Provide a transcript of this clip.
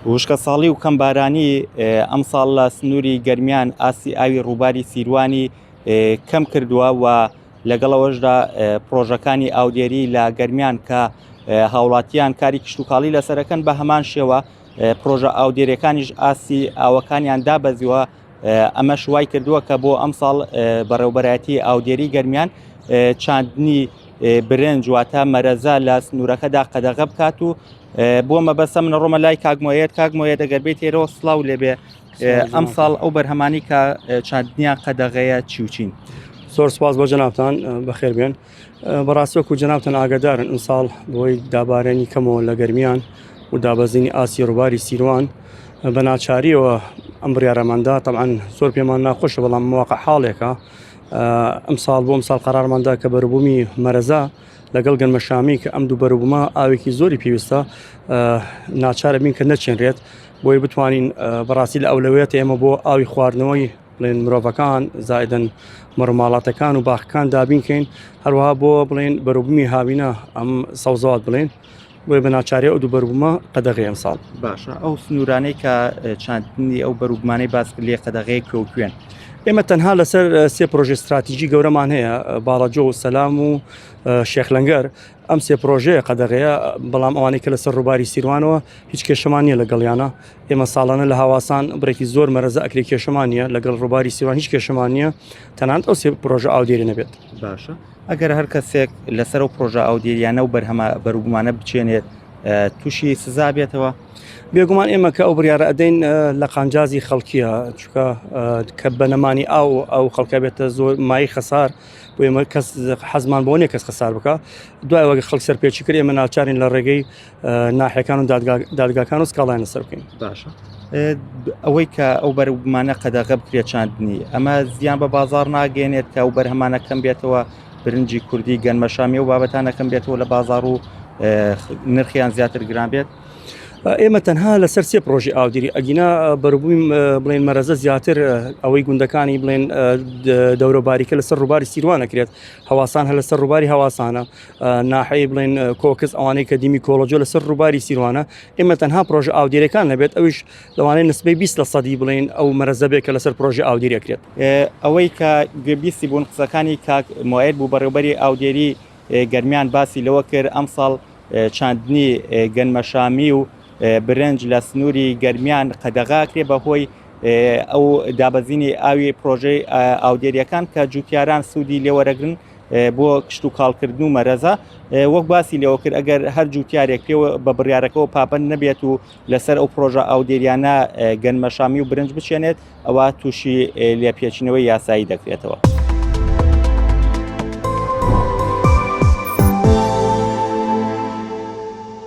وشکە ساڵی و کەمبارانی ئەم ساڵ لە سنووری گەرمیان ئاسی ئاوی ڕووباری سیروانی کەم کردووە و لەگەڵەوەشدا پرۆژەکانی ئاودێری لە گەرمیان کە هاوڵاتیان کاری کشتتوکاڵی لەسەرەکەن بە هەمان شێوە پرۆژە ئاودێریەکانیش ئاسی ئاوەکانیان دابەزیوە. ئەمە شوای کردووە کە بۆ ئەم ساڵ بەڕێوبەرایەتی ئاودێری گەرمیان چاندنی برنج واتە مەرەزە لە سنوورەکەدا قەدەغە بکات و بۆ مەبەستە منە ڕۆمە لای کاگمۆیەت دەگەر بێت تێرەوە سڵاو لێبێ ئەم ساڵ ئەو بەرهەمانی کە چاندنیان قەدەغەیە چیوچین. زۆر سپاس بۆ جەنابتان بەخێر بێن. بەڕاستیوەکو جەنابتان ئاگادارن ئەم ساڵ بۆی دابارێنی کەمەوە لە گەرمیان و دابەزینی ئاسی ڕووباری سیروان بە ناچاریەوە ئەم بڕیارەماندا تەبعەن زۆر پێمان ناخۆشە بەڵام مواقع حاڵێکە ئەم ساڵ بۆ ئەم ساڵ قەرارماندا کە بەروبوومی مەرەزە لەگەڵ گەنمەشامی کە ئەم دوو بەروبوومە ئاوێکی زۆری پێویستە ناچارە بین کە نەچێنرێت بۆی بتوانین بەڕاستی لە ئەولەوێت ئێمە بۆ ئاوی خواردنەوەی بڵێن مرۆڤەکان زائدەن مەڕماڵاتەکان و باخەکان دابینکەین هەروەها بۆ بڵێن بەروبوومی هاوینە ئەم سەوزات بڵێن بۆی بە ناچارێ ئەو دوو بەروبوومە قەدەغی ئەم ساڵ. باشە ئەو سنوورانەی کە چاندنی ئەو بەروبوومانەی باس لێ قەدەغەیە کەوتوێن. ئێمە تەنها لەسەر سێ پرۆژه استراتیژی گەورەمان هەیە باڵاجۆ و سەلام و شێخلەنگەر ئەم سێ پرۆژەیە قەدەغەیە بەڵام ئەوانەی کە لەسەر ڕووباری سیروانەوە هیچ کێشەمان نیە لەگەڵیانە. ئێمە ساڵانە لە هاواسان بڕێکی زۆر مەرەزە ئەکری کێشەمان نیە لەگەڵ ڕووباری سیروان هیچ کێشەمان نیە تەنانەت ئەو سێ پرۆژە ئاودێری نەبێت. باشە ئەگەر هەر کەسێک لەسەر و پرۆژە ئاودێریانە و بەروبوومانە بچێنێت تووشی سزا بێتەوە؟ بێگومان ئێمە کە ئەو بڕیارە ئەدەین لە قانجازی خەڵکیە چونکە کە بەنەمانی ئەو خەڵکە بێتە زۆر مای خەسار بۆ ئێمە کەس حەزمان بۆ نیە کەس خەسار بکە دوای وەگە خەڵک سەرپێچی کرد ئێمە ناچارین لە ڕێگەی ناحیەکان و دادگاکان و سکاڵایان لەسەر بکەین. باشە ئەوەی کە ئەو بەروبوومانە قەدەغە بکرێت چاندنی ئەمە زیان بە بازار ناگەێنێت کە ئەو بەرهەمانە کەم بێتەوە برنجی کوردی گەنمەشامی و بابەتانە کەم بێتەوە لە بازار و نرخیان زیاتر گران بێت؟ ئێمە تەنها لەسەر سێ پرۆژی ئاودێری ئەگینا بەروبووی بڵێن مەرەزە زیاتر ئەوەی گوندەکانی بڵێن دەورۆباریکە لەسەر ڕووباری سیروانەکرێت هەواسان هە لەسەر ڕووباری هەواسانە ناحەی بڵێن کۆکس ئەوانەی کە دیمی کۆلۆجۆ لەسەر ڕووباری سیروانە ئێمە تەنها پرۆژە ئاودێریەکان نەبێت ئەویش لەوانەیە نسبەی 20% بڵێن ئەو مەرەزە بێت کە لەسەر پرۆژە ئاودێریەکرێت. ئەوەی کە گوێبیستی بوون قسەکانی کاک موعید بوو بەڕێوەبەری ئاودێری گەرمیان باسی لەوە کرد ئەم ساڵ چاندنی گەنمەشامی و برنج لە سنووری گەرمیان قەدەغاکرێ بەهۆی ئەو دابەزینی ئاوی پرۆژەی ئاودێریەکان کە جوتیاران سوودی لێوەرەگرن بۆ کشت و کاڵکردن و مەرەزە وەک باسی لێوە کرد ئەگەر هەر جوتیارێک پێوە بە بڕیارەکەەوە پابند نەبێت و لەسەر ئەو پرۆژە ئاودێریانە گەنمەشامی و برنج بچێنێت ئەوە تووشی لێپێچینەوەی یاسایی دەکرێتەوە.